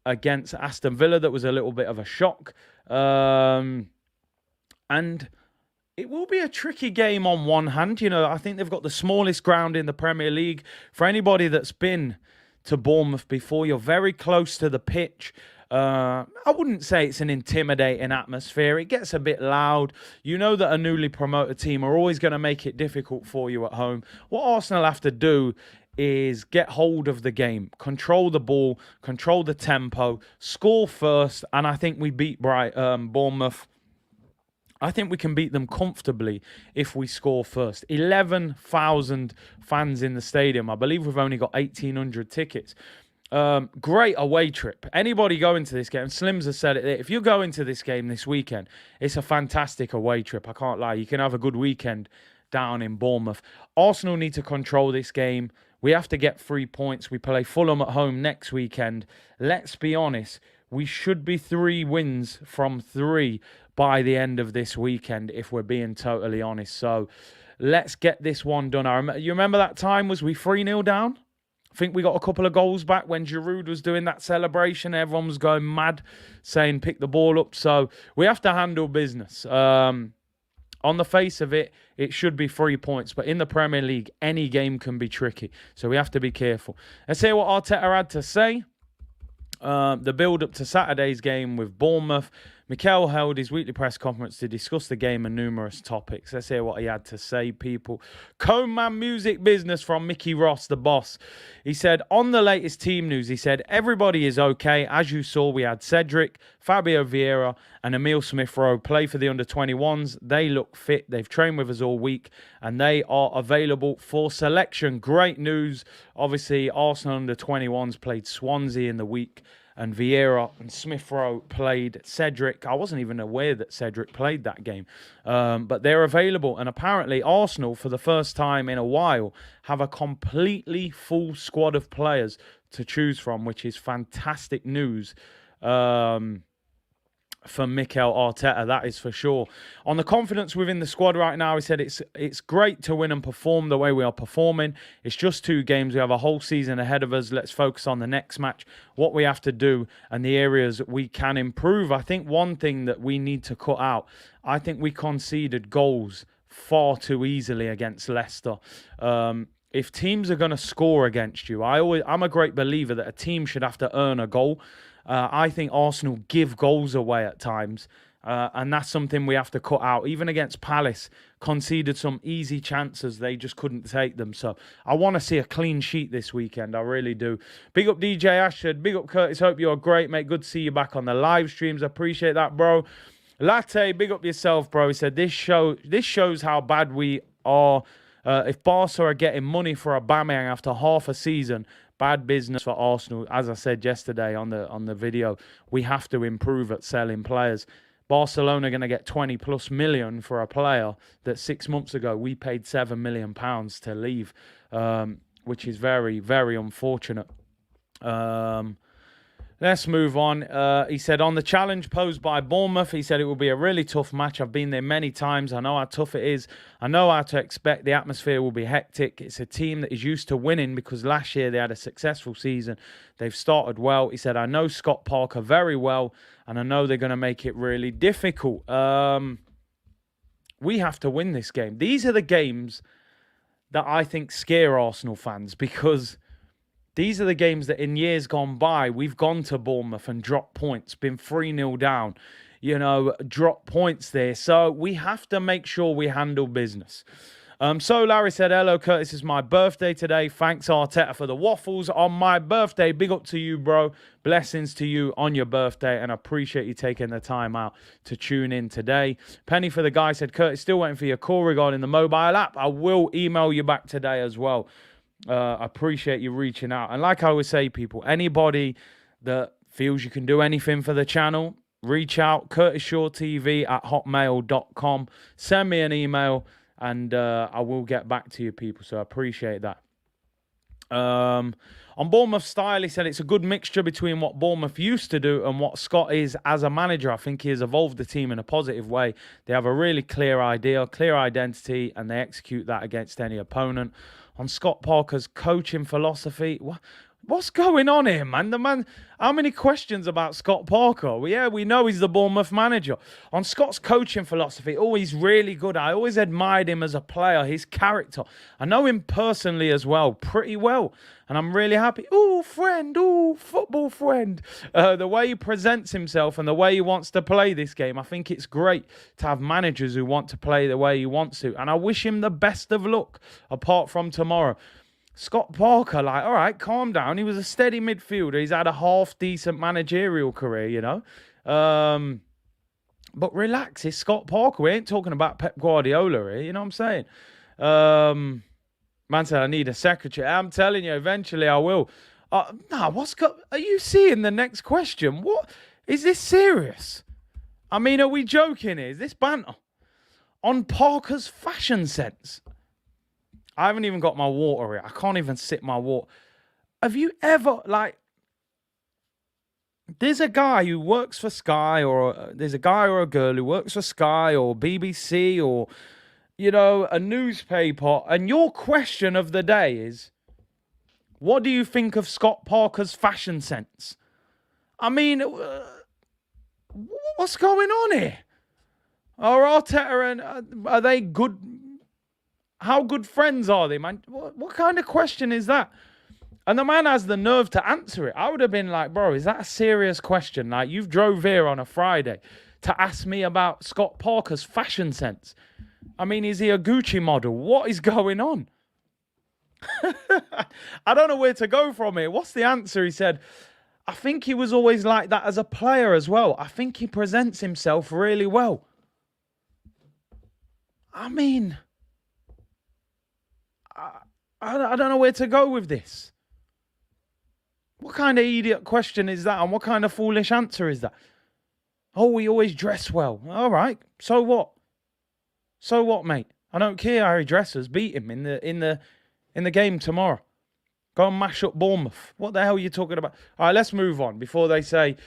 against Aston Villa. That was a little bit of a shock. And it will be a tricky game on one hand. You know, I think they've got the smallest ground in the Premier League. For anybody that's been to Bournemouth before, you're very close to the pitch. I wouldn't say it's an intimidating atmosphere. It gets a bit loud. You know that a newly promoted team are always going to make it difficult for you at home. What Arsenal have to do is get hold of the game, control the ball, control the tempo, score first, and I think we beat Bournemouth. I think we can beat them comfortably if we score first. 11,000 fans in the stadium. I believe we've only got 1,800 tickets. Great away trip. Anybody going to this game, Slims has said it, if you go into this game this weekend, it's a fantastic away trip. I can't lie. You can have a good weekend down in Bournemouth. Arsenal need to control this game. We have to get 3 points. We play Fulham at home next weekend. Let's be honest. We should be 3 wins from 3 by the end of this weekend, if we're being totally honest. So let's get this one done. You remember that time? Was we 3-0 down? I think we got a couple of goals back when Giroud was doing that celebration. Everyone was going mad, saying pick the ball up. So we have to handle business. On the face of it, it should be 3 points. But in the Premier League, any game can be tricky. So we have to be careful. Let's hear what Arteta had to say. The build-up to Saturday's game with Bournemouth. Mikel held his weekly press conference to discuss the game and numerous topics. Let's hear what he had to say, people. Coleman Music Business from Mickey Ross, the boss. He said, on the latest team news, he said, everybody is okay. As you saw, we had Cedric, Fabio Vieira and Emile Smith-Rowe play for the under-21s. They look fit. They've trained with us all week and they are available for selection. Great news. Obviously, Arsenal under-21s played Swansea in the week. And Vieira and Smith-Rowe played Cedric. I wasn't even aware that Cedric played that game. But they're available. And apparently Arsenal, for the first time in a while, have a completely full squad of players to choose from, which is fantastic news for Mikel Arteta, that is for sure. On the confidence within the squad right now, he said it's great to win and perform the way we are performing. It's just 2 games. We have a whole season ahead of us. Let's focus on the next match, what we have to do, and the areas we can improve. I think one thing that we need to cut out, I think we conceded goals far too easily against Leicester. If teams are going to score against you, I'm a great believer that a team should have to earn a goal. I think Arsenal give goals away at times, and that's something we have to cut out. Even against Palace, conceded some easy chances. They just couldn't take them. So I want to see a clean sheet this weekend. I really do. Big up DJ Ashford. Big up Curtis. Hope you're great, mate. Good to see you back on the live streams. I appreciate that, bro. Latte, big up yourself, bro. He said, this shows how bad we are. If Barca are getting money for Aubameyang after half a season, bad business for Arsenal. As I said yesterday on the video, we have to improve at selling players. Barcelona are going to get 20 plus million for a player that 6 months ago we paid £7 million to leave, which is very, very unfortunate. Let's move on. He said, on the challenge posed by Bournemouth, he said it will be a really tough match. I've been there many times. I know how tough it is. I know how to expect. The atmosphere will be hectic. It's a team that is used to winning because last year they had a successful season. They've started well. He said, I know Scott Parker very well, and I know they're going to make it really difficult. We have to win this game. These are the games that I think scare Arsenal fans because these are the games that in years gone by, we've gone to Bournemouth and dropped points, been 3-0 down, dropped points there. So we have to make sure we handle business. So Larry said, hello, Curtis, it's my birthday today. Thanks, Arteta, for the waffles on my birthday. Big up to you, bro. Blessings to you on your birthday, and I appreciate you taking the time out to tune in today. Penny for the guy said, Curtis, still waiting for your call regarding the mobile app. I will email you back today as well. I appreciate you reaching out. And like I always say, people, anybody that feels you can do anything for the channel, reach out, curtisshawtv@hotmail.com. Send me an email and I will get back to you, people. So I appreciate that. On Bournemouth style, he said it's a good mixture between what Bournemouth used to do and what Scott is as a manager. I think he has evolved the team in a positive way. They have a really clear idea, clear identity, and they execute that against any opponent. On Scott Parker's coaching philosophy, What's going on here, man? The man, how many questions about Scott Parker? Well, yeah, we know he's the Bournemouth manager. On Scott's coaching philosophy, he's really good. I always admired him as a player, his character. I know him personally as well, pretty well. And I'm really happy. Ooh, friend, ooh, football friend. The way he presents himself and the way he wants to play this game, I think it's great to have managers who want to play the way he wants to. And I wish him the best of luck, apart from tomorrow. Scott Parker, like, all right, calm down. He was a steady midfielder. He's had a half-decent managerial career, you know. But relax, it's Scott Parker. We ain't talking about Pep Guardiola here, you know what I'm saying? Man said, I need a secretary. I'm telling you, eventually I will. Are you seeing the next question? What? Is this serious? I mean, are we joking here? Is this banter? On Parker's fashion sense. I haven't even got my water here. I can't even sip my water. Have you ever, like, there's a guy who works for Sky, or there's a guy or a girl who works for Sky or BBC or, you know, a newspaper, and your question of the day is, what do you think of Scott Parker's fashion sense? I mean, what's going on here? Are Arteta and are they good? How good friends are they, man? What kind of question is that? And the man has the nerve to answer it. I would have been like, bro, is that a serious question? Like, you've drove here on a Friday to ask me about Scott Parker's fashion sense. I mean, is he a Gucci model? What is going on? I don't know where to go from here. What's the answer? He said, I think he was always like that as a player as well. I think he presents himself really well. I mean, I don't know where to go with this. What kind of idiot question is that? And what kind of foolish answer is that? Oh, we always dress well. All right. So what? So what, mate? I don't care how he dresses. Beat him in the game tomorrow. Go and mash up Bournemouth. What the hell are you talking about? All right, let's move on before they say,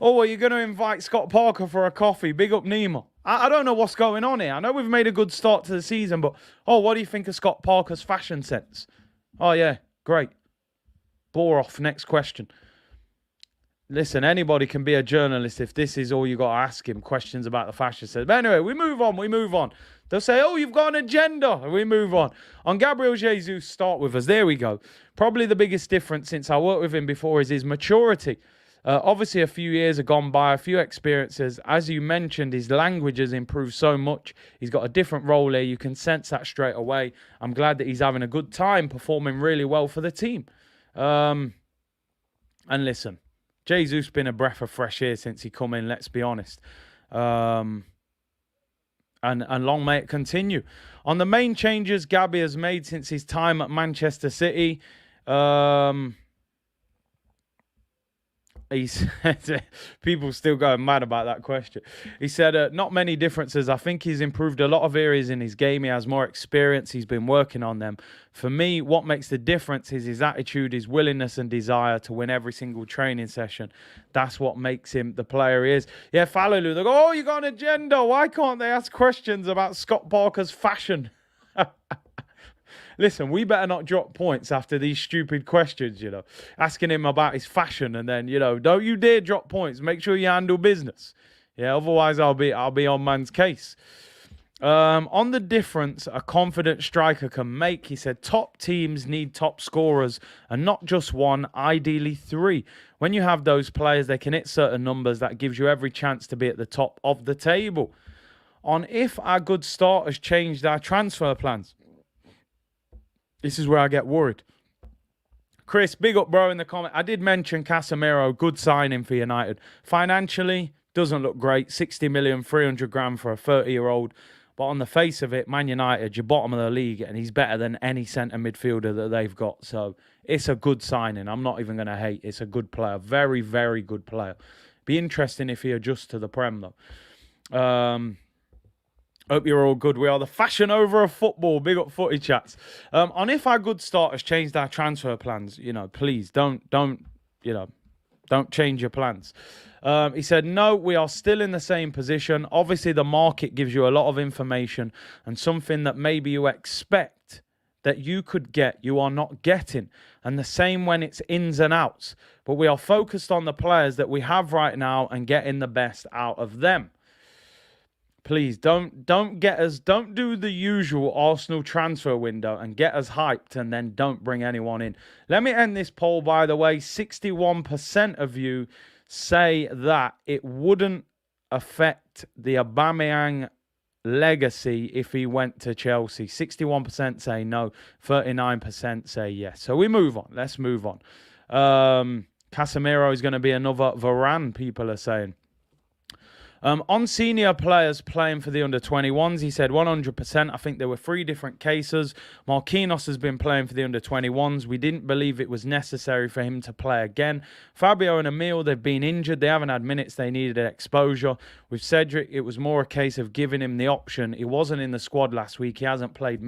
oh, well, you're going to invite Scott Parker for a coffee. Big up Nemo. I don't know what's going on here. I know we've made a good start to the season, but, oh, what do you think of Scott Parker's fashion sense? Oh, yeah, great. Bore off. Next question. Listen, anybody can be a journalist if this is all you got to ask him, questions about the fashion sense. But anyway, we move on. They'll say, oh, you've got an agenda. And we move on. On Gabriel Jesus, start with us. There we go. Probably the biggest difference since I worked with him before is his maturity. Obviously, a few years have gone by, a few experiences. As you mentioned, his language has improved so much. He's got a different role here. You can sense that straight away. I'm glad that he's having a good time, performing really well for the team. And listen, Jesus been a breath of fresh air since he come in, let's be honest. And long may it continue. On the main changes Gabby has made since his time at Manchester City, he said, people still going mad about that question. He said, not many differences. I think he's improved a lot of areas in his game. He has more experience. He's been working on them. For me, what makes the difference is his attitude, his willingness and desire to win every single training session. That's what makes him the player he is. Yeah, Falalu, they go, oh, you got an agenda. Why can't they ask questions about Scott Parker's fashion? Listen, we better not drop points after these stupid questions, you know. Asking him about his fashion and then, you know, don't you dare drop points. Make sure you handle business. Yeah, otherwise I'll be on man's case. On the difference a confident striker can make, he said, top teams need top scorers and not just one, ideally three. When you have those players, they can hit certain numbers. That gives you every chance to be at the top of the table. On if our good starters changed our transfer plans. This is where I get worried. Chris, big up, bro, in the comment. I did mention Casemiro, good signing for United. Financially, doesn't look great. 60 million, 300 grand for a 30-year-old. But on the face of it, Man United, you're bottom of the league, and he's better than any centre midfielder that they've got. So it's a good signing. I'm not even going to hate. It's a good player. Very, very good player. Be interesting if he adjusts to the Prem, though. Hope you're all good. We are the fashion over of football. Big up footy chats. On if our good starters changed our transfer plans, you know, please don't change your plans. He said, no, we are still in the same position. Obviously, the market gives you a lot of information and something that maybe you expect that you could get, you are not getting. and the same when it's ins and outs. But we are focused on the players that we have right now and getting the best out of them. Please don't do the usual Arsenal transfer window and get us hyped and then don't bring anyone in. Let me end this poll, by the way. 61% of you say that it wouldn't affect the Aubameyang legacy if he went to Chelsea. 61% say no, 39% say yes. So we move on. Let's move on. Casemiro is going to be another Varane, people are saying. On senior players playing for the under-21s, he said 100%. I think there were 3 different cases. Marquinhos has been playing for the under-21s. We didn't believe it was necessary for him to play again. Fabio and Emil, they've been injured. They haven't had minutes. They needed exposure. With Cedric, it was more a case of giving him the option. He wasn't in the squad last week. He hasn't played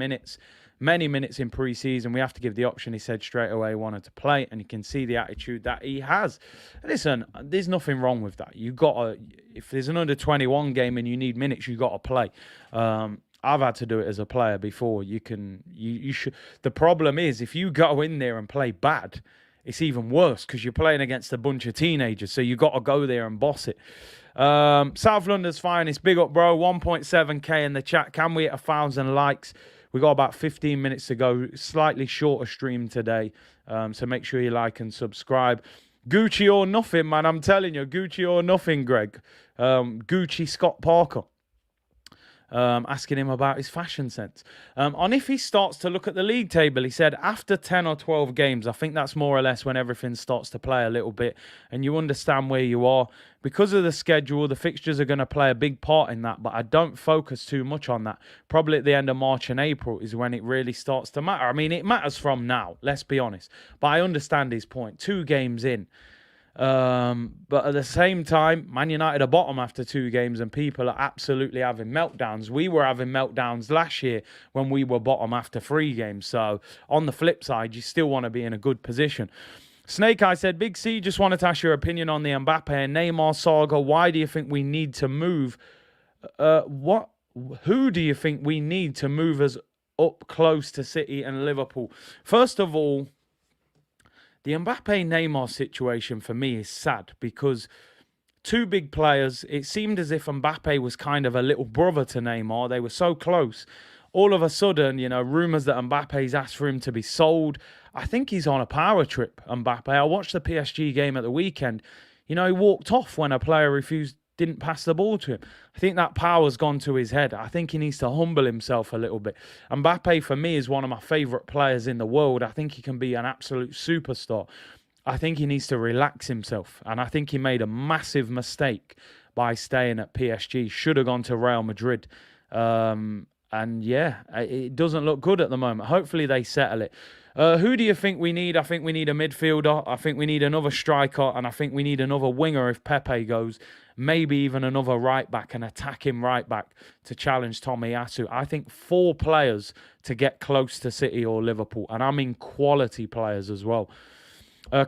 many minutes in pre-season. We have to give the option. He said straight away he wanted to play, and you can see the attitude that he has. Listen, there's nothing wrong with that. If there's an under-21 game and you need minutes, you got to play. I've had to do it as a player before. You should. The problem is if you go in there and play bad, it's even worse because you're playing against a bunch of teenagers. So you got to go there and boss it. South London's finest, big up, bro. 1.7k in the chat. Can we hit 1,000 likes? We got about 15 minutes to go. Slightly shorter stream today. So make sure you like and subscribe. Gucci or nothing, man. I'm telling you, Gucci or nothing, Greg. Gucci Scott Parker. Asking him about his fashion sense. On if he starts to look at the league table, he said after 10 or 12 games, I think that's more or less when everything starts to play a little bit and you understand where you are. Because of the schedule, the fixtures are going to play a big part in that, but I don't focus too much on that. Probably at the end of March and April is when it really starts to matter. I mean, it matters from now, let's be honest. But I understand his point. 2 games in. But at the same time, Man United are bottom after 2 games and people are absolutely having meltdowns. We were having meltdowns last year when we were bottom after 3 games. So on the flip side, you still want to be in a good position. Snake Eye said, Big C, just wanted to ask your opinion on the Mbappe and Neymar saga. Why do you think we need to move? Who do you think we need to move us up close to City and Liverpool? First of all, the Mbappe-Neymar situation for me is sad because 2 big players, it seemed as if Mbappe was kind of a little brother to Neymar. They were so close. All of a sudden, rumours that Mbappe's asked for him to be sold. I think he's on a power trip, Mbappe. I watched the PSG game at the weekend. He walked off when a player didn't pass the ball to him. I think that power's gone to his head. I think he needs to humble himself a little bit. Mbappe, for me, is one of my favourite players in the world. I think he can be an absolute superstar. I think he needs to relax himself. And I think he made a massive mistake by staying at PSG. Should have gone to Real Madrid. And yeah, it doesn't look good at the moment. Hopefully they settle it. Who do you think we need? I think we need a midfielder. I think we need another striker. And I think we need another winger if Pepe goes. Maybe even another right-back, an attacking right-back to challenge Tomiyasu. I think 4 players to get close to City or Liverpool. And I mean quality players as well.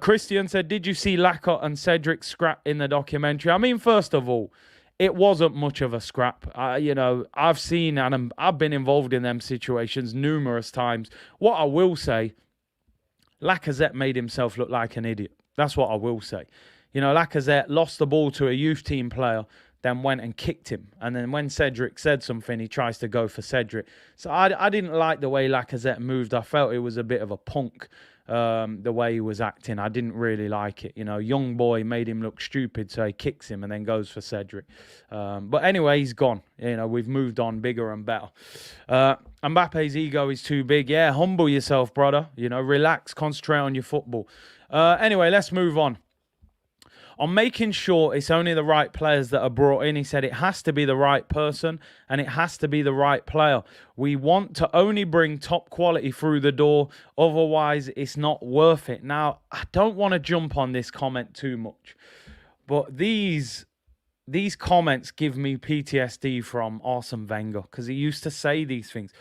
Christian said, did you see Lacazette and Cedric scrap in the documentary? I mean, first of all, it wasn't much of a scrap. I've seen and I've been involved in them situations numerous times. What I will say, Lacazette made himself look like an idiot. That's what I will say. Lacazette lost the ball to a youth team player, then went and kicked him. And then when Cedric said something, he tries to go for Cedric. So I didn't like the way Lacazette moved. I felt it was a bit of a punk, the way he was acting. I didn't really like it. Young boy made him look stupid, so he kicks him and then goes for Cedric. But anyway, he's gone. We've moved on bigger and better. Mbappe's ego is too big. Yeah, humble yourself, brother. Relax, concentrate on your football. Anyway, let's move on. On making sure it's only the right players that are brought in, he said it has to be the right person and it has to be the right player. We want to only bring top quality through the door, otherwise it's not worth it. Now, I don't want to jump on this comment too much, but these comments give me PTSD from Arsene Wenger because he used to say these things.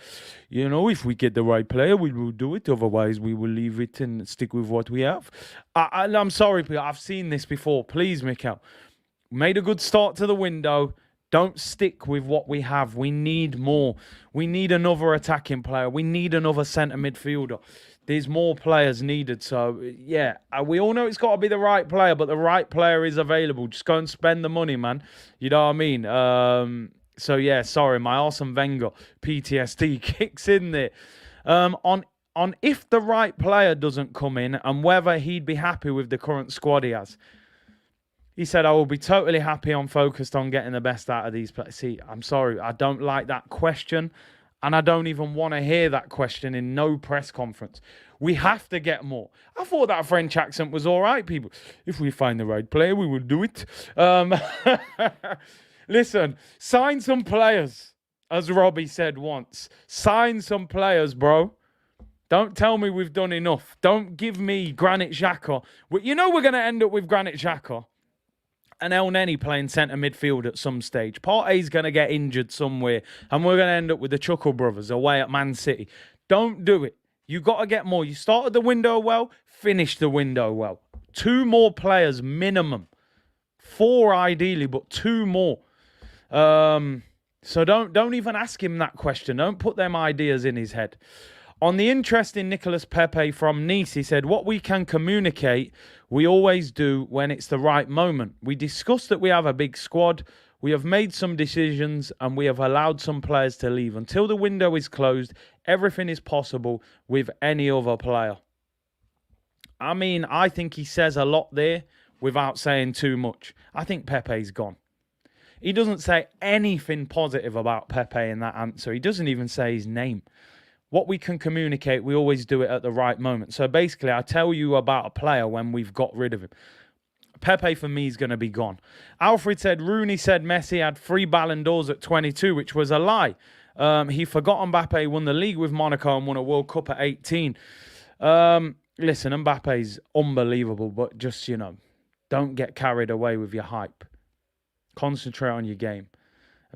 If we get the right player, we will do it. Otherwise, we will leave it and stick with what we have. I'm sorry, but I've seen this before. Please, Mikel, made a good start to the window. Don't stick with what we have. We need more. We need another attacking player. We need another centre midfielder. There's more players needed. So, yeah, we all know it's got to be the right player, but the right player is available. Just go and spend the money, man. You know what I mean? So, yeah, sorry, my Arsene Wenger PTSD kicks in there. On if the right player doesn't come in and whether he'd be happy with the current squad he has. He said, I will be totally happy. I'm focused on getting the best out of these players. See, I'm sorry. I don't like that question. And I don't even want to hear that question in no press conference. We have to get more. I thought that French accent was all right, people. If we find the right player, we will do it. Listen, sign some players, as Robbie said once. Sign some players, bro. Don't tell me we've done enough. Don't give me Granit Xhaka. You know we're going to end up with Granit Xhaka and El Neni playing centre midfield at some stage. Partey's going to get injured somewhere, and we're going to end up with the Chuckle brothers away at Man City. Don't do it. You got to get more. You started the window well, finish the window well. 2 more players minimum. 4 ideally, but 2 more. So don't even ask him that question. Don't put them ideas in his head. On the interest in Nicolas Pepe from Nice, he said, what we can communicate, we always do when it's the right moment. We discussed that we have a big squad. We have made some decisions and we have allowed some players to leave. Until the window is closed, everything is possible with any other player. I mean, I think he says a lot there without saying too much. I think Pepe's gone. He doesn't say anything positive about Pepe in that answer. He doesn't even say his name. What we can communicate, we always do it at the right moment. So basically, I tell you about a player when we've got rid of him. Pepe, for me, is going to be gone. Alfred said, Rooney said Messi had 3 Ballon d'Ors at 22, which was a lie. He forgot Mbappe won the league with Monaco and won a World Cup at 18. Listen, Mbappe's unbelievable, but just, don't get carried away with your hype. Concentrate on your game.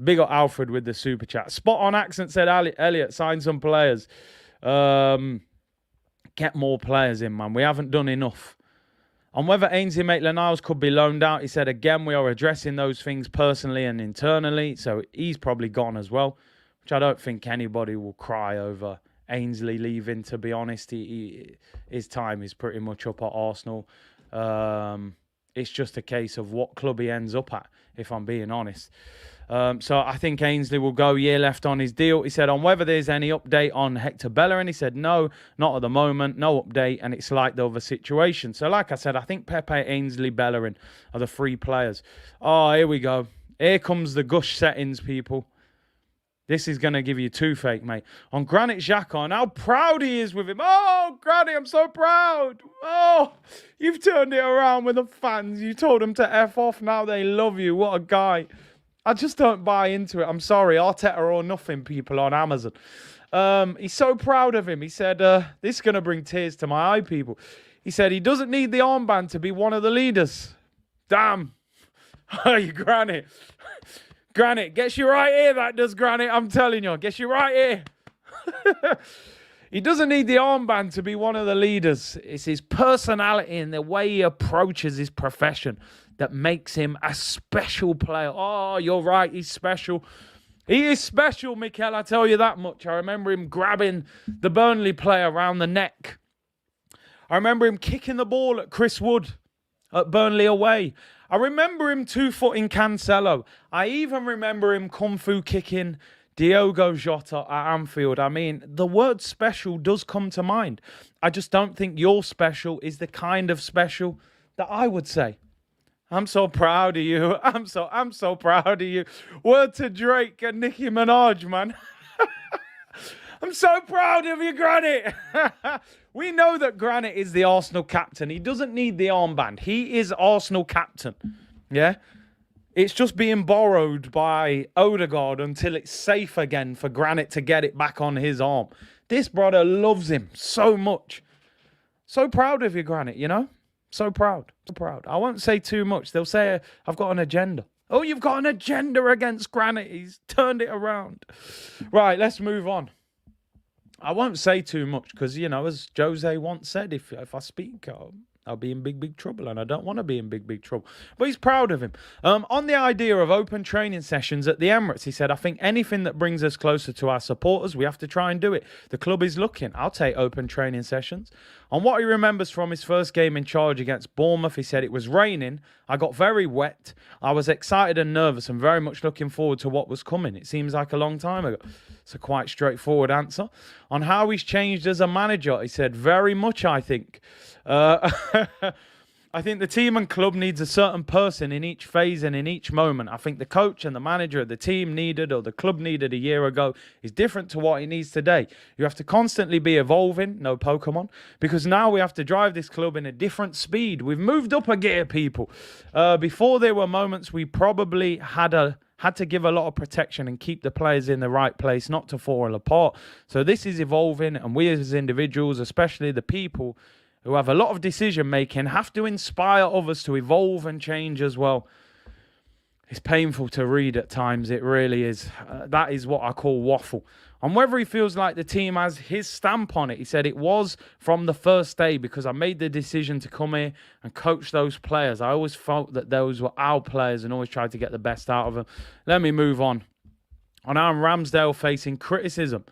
Big up Alfred with the super chat. Spot on accent said Elliot, sign some players. Get more players in, man. We haven't done enough. On whether Ainsley Maitland-Niles could be loaned out, he said, again, we are addressing those things personally and internally. So he's probably gone as well, which I don't think anybody will cry over Ainsley leaving, to be honest. His time is pretty much up at Arsenal. It's just a case of what club he ends up at, if I'm being honest. So I think Ainsley will go, year left on his deal. He said, on whether there's any update on Hector Bellerin, he said, no, not at the moment, no update, and it's like the other situation. So like I said, I think Pepe, Ainsley, Bellerin are the 3 players. Oh, here we go. Here comes the gush settings, people. This is going to give you toothache, mate. On Granit Xhaka, and how proud he is with him. Oh, Granit, I'm so proud. Oh, you've turned it around with the fans. You told them to F off. Now they love you. What a guy. I just don't buy into it. I'm sorry. Arteta or nothing, people on Amazon. He's so proud of him. He said, this is going to bring tears to my eye, people. He said he doesn't need the armband to be one of the leaders. Damn. Hey, Granit. Granit, gets you right here, that does, Granit. I'm telling you, gets you right here. He doesn't need the armband to be one of the leaders. It's his personality and the way he approaches his profession that makes him a special player. Oh, you're right, he's special. He is special, Mikel, I tell you that much. I remember him grabbing the Burnley player around the neck. I remember him kicking the ball at Chris Wood at Burnley away. I remember him 2-footing Cancelo. I even remember him kung fu kicking Diogo Jota at Anfield. I mean, the word special does come to mind. I just don't think your special is the kind of special that I would say. I'm so proud of you. I'm so proud of you. Word to Drake and Nicki Minaj, man. I'm so proud of you, Granit. We know that Granit is the Arsenal captain. He doesn't need the armband. He is Arsenal captain. Yeah? It's just being borrowed by Odegaard until it's safe again for Granit to get it back on his arm. This brother loves him so much. So proud of you, Granit, you know? So proud. So proud. I won't say too much. They'll say I've got an agenda. Oh, you've got an agenda against Granit. He's turned it around. Right, let's move on. I won't say too much because, you know, as Jose once said, if I speak, I'll be in big, big trouble, and I don't want to be in big, big trouble. But he's proud of him. On the idea of open training sessions at the Emirates, he said, I think anything that brings us closer to our supporters, we have to try and do it. The club is looking. I'll take open training sessions. On what he remembers from his first game in charge against Bournemouth, he said, it was raining. I got very wet. I was excited and nervous and very much looking forward to what was coming. It seems like a long time ago. It's a quite straightforward answer. On how he's changed as a manager, he said, very much, I think. I think the team and club needs a certain person in each phase and in each moment. I think the coach and the manager of the team needed, or the club needed a year ago, is different to what it needs today. You have to constantly be evolving, no Pokemon, because now we have to drive this club in a different speed. We've moved up a gear, people. Before there were moments we probably had to give a lot of protection and keep the players in the right place, not to fall apart. So this is evolving, and we as individuals, especially the people who have a lot of decision-making, have to inspire others to evolve and change as well. It's painful to read at times, it really is. That is what I call waffle. And whether he feels like the team has his stamp on it, he said it was from the first day because I made the decision to come here and coach those players. I always felt that those were our players and always tried to get the best out of them. Let me move on. On Aaron Ramsdale facing criticism.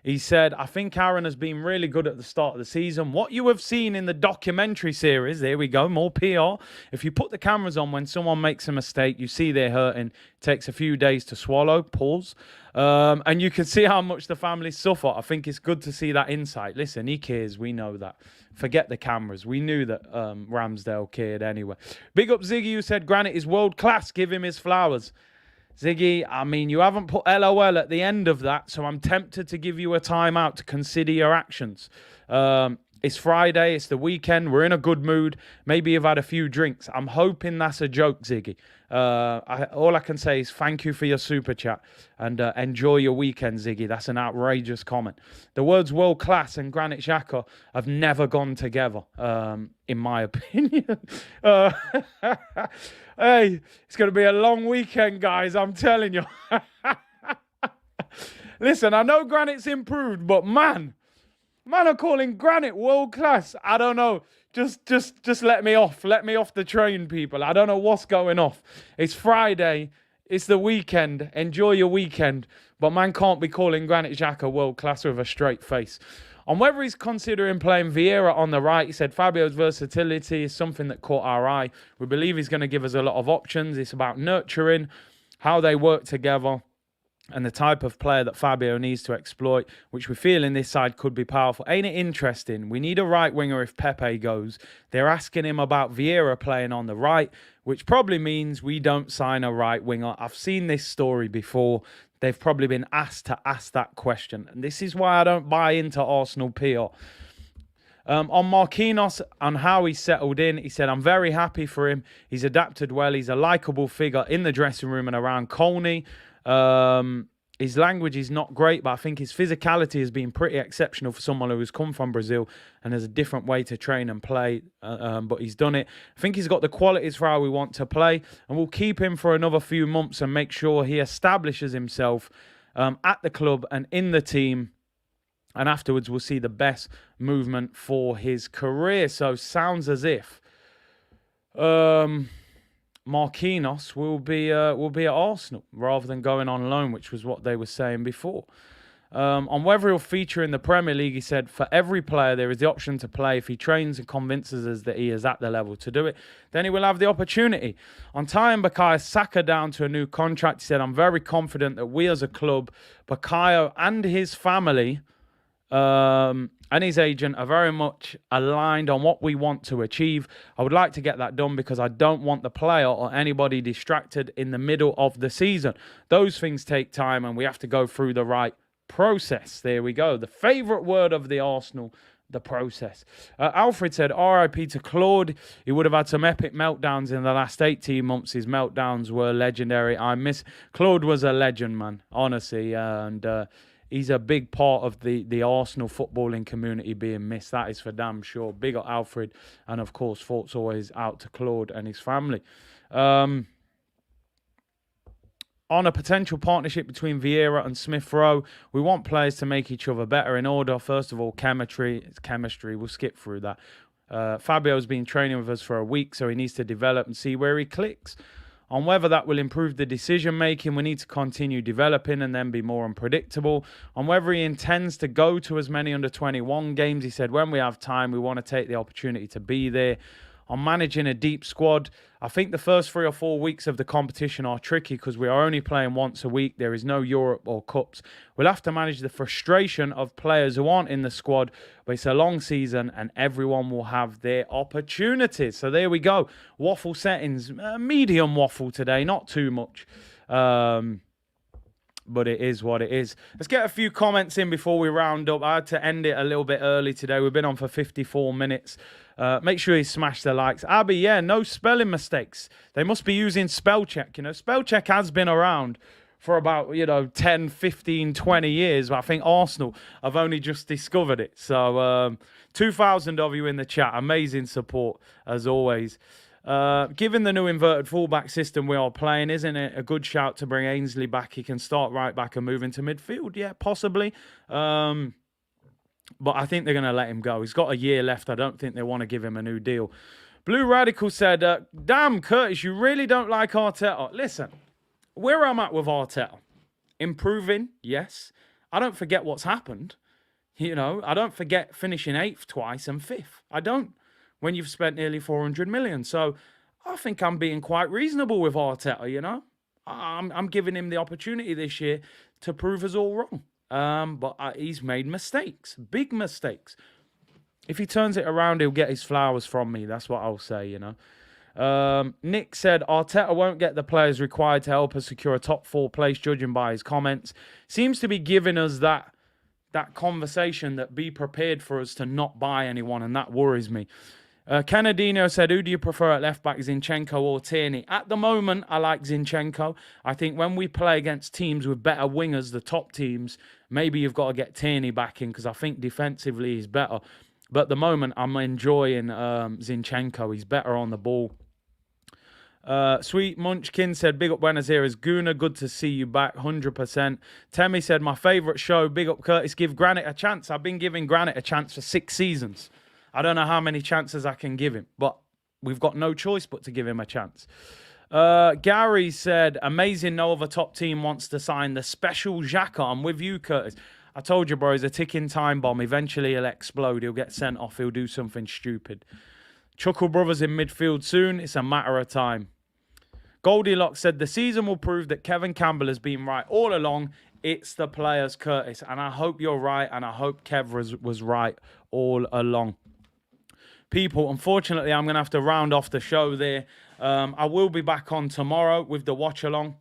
He said, I think Aaron has been really good at the start of the season. What you have seen in the documentary series, there we go, more PR. If you put the cameras on when someone makes a mistake, you see they're hurting. It takes a few days to swallow, pause. And you can see how much the family suffer. I think it's good to see that insight. Listen, he cares. We know that. Forget the cameras. We knew that Ramsdale cared anyway. Big up Ziggy, who said Granit is world class. Give him his flowers. Ziggy, I mean, you haven't put LOL at the end of that, so I'm tempted to give you a timeout to consider your actions. It's Friday, it's the weekend, we're in a good mood. Maybe you've had a few drinks. I'm hoping that's a joke, Ziggy. All I can say is thank you for your super chat and enjoy your weekend, Ziggy. That's an outrageous comment. The words world class and Granit Xhaka have never gone together, in my opinion. Hey, it's going to be a long weekend, guys. I'm telling you. Listen, I know Granit's improved, but man are calling Granit world class. I don't know. Just let me off. Let me off the train, people. I don't know what's going off. It's Friday. It's the weekend. Enjoy your weekend. But man can't be calling Granit Xhaka world class with a straight face. On whether he's considering playing Vieira on the right, he said Fabio's versatility is something that caught our eye. We believe he's going to give us a lot of options. It's about nurturing, how they work together, and the type of player that Fabio needs to exploit, which we feel in this side could be powerful. Ain't it interesting? We need a right winger if Pepe goes. They're asking him about Vieira playing on the right, which probably means we don't sign a right winger. I've seen this story before. They've probably been asked to ask that question. And this is why I don't buy into Arsenal PR. On Marquinhos, on how he settled in, he said, I'm very happy for him. He's adapted well. He's a likeable figure in the dressing room and around Colney. His language is not great, but I think his physicality has been pretty exceptional for someone who has come from Brazil and has a different way to train and play, but he's done it. I think he's got the qualities for how we want to play, and we'll keep him for another few months and make sure he establishes himself at the club and in the team, and afterwards we'll see the best movement for his career. So sounds as if Marquinhos will be at Arsenal rather than going on loan, which was what they were saying before. On whether he'll feature in the Premier League, he said, for every player there is the option to play. If he trains and convinces us that he is at the level to do it, then he will have the opportunity. On tying Bukayo Saka down to a new contract, he said, I'm very confident that we as a club, Bukayo and his family, and his agent are very much aligned on what we want to achieve. I would like to get that done because I don't want the player or anybody distracted in the middle of the season. Those things take time and we have to go through the right process. There we go. The favourite word of the Arsenal, the process. Alfred said, RIP to Claude. He would have had some epic meltdowns in the last 18 months. His meltdowns were legendary. Claude was a legend, man, honestly. And he's a big part of the Arsenal footballing community being missed. That is for damn sure. Big up Alfred. And, of course, thoughts always out to Claude and his family. On a potential partnership between Vieira and Smith Rowe, we want players to make each other better in order. First of all, chemistry. It's chemistry. We'll skip through that. Fabio's been training with us for a week, so he needs to develop and see where he clicks. On whether that will improve the decision-making, we need to continue developing and then be more unpredictable. On whether he intends to go to as many under-21 games, he said, when we have time, we want to take the opportunity to be there. On managing a deep squad, I think the first 3 or 4 weeks of the competition are tricky because we are only playing once a week. There is no Europe or Cups. We'll have to manage the frustration of players who aren't in the squad, but it's a long season and everyone will have their opportunities. So there we go. Waffle settings, medium waffle today, not too much. But it is what it is. Let's get a few comments in before we round up. I had to end it a little bit early today. We've been on for 54 minutes. Make sure you smash the likes. Abby, yeah, no spelling mistakes. They must be using spell check. Spell check has been around for about, 10, 15, 20 years. But I think Arsenal have only just discovered it. So 2,000 of you in the chat. Amazing support, as always. Given the new inverted fullback system we are playing, isn't it a good shout to bring Ainsley back? He can start right back and move into midfield. Yeah, possibly. But I think they're going to let him go. He's got a year left. I don't think they want to give him a new deal. Blue Radical said, damn, Curtis, you really don't like Arteta. Listen, where I'm at with Arteta, improving, yes. I don't forget what's happened. I don't forget finishing 8th twice and 5th. I don't. When you've spent nearly 400 million. So I think I'm being quite reasonable with Arteta, I'm giving him the opportunity this year to prove us all wrong. But he's made mistakes, big mistakes. If he turns it around, he'll get his flowers from me. That's what I'll say, Nick said, Arteta won't get the players required to help us secure a top 4 place, judging by his comments. Seems to be giving us that conversation that be prepared for us to not buy anyone, and that worries me. Canadino said, who do you prefer at left-back, Zinchenko or Tierney? At the moment, I like Zinchenko. I think when we play against teams with better wingers, the top teams, maybe you've got to get Tierney back in because I think defensively he's better. But at the moment, I'm enjoying Zinchenko. He's better on the ball. Sweet Munchkin said, big up Buenos Aires. Guna, good to see you back, 100%. Temi said, my favourite show, big up Curtis, give Granit a chance. I've been giving Granit a chance for 6 seasons. I don't know how many chances I can give him, but we've got no choice but to give him a chance. Gary said, amazing, no other top team wants to sign the special Xhaka. I'm with you, Curtis. I told you, bro, he's a ticking time bomb. Eventually he'll explode. He'll get sent off. He'll do something stupid. Chuckle Brothers in midfield soon. It's a matter of time. Goldilocks said, the season will prove that Kevin Campbell has been right all along. It's the players, Curtis. And I hope you're right, and I hope Kev was right all along. People, unfortunately, I'm going to have to round off the show there. I will be back on tomorrow with the watch-along.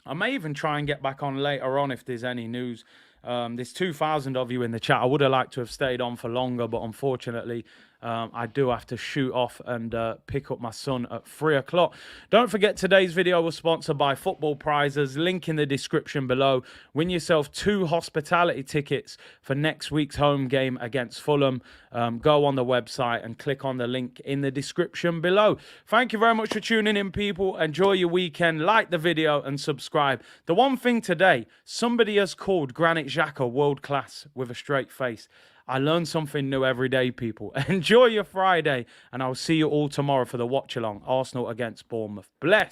I may even try and get back on later on if there's any news. There's 2,000 of you in the chat. I would have liked to have stayed on for longer, but unfortunately, I do have to shoot off and pick up my son at 3 o'clock. Don't forget, today's video was sponsored by Football Prizes. Link in the description below. Win yourself 2 hospitality tickets for next week's home game against Fulham. Go on the website and click on the link in the description below. Thank you very much for tuning in, people. Enjoy your weekend. Like the video and subscribe. The one thing today, somebody has called Granit Xhaka world class with a straight face. I learn something new every day, people. Enjoy your Friday, and I'll see you all tomorrow for the watch-along. Arsenal against Bournemouth. Bless.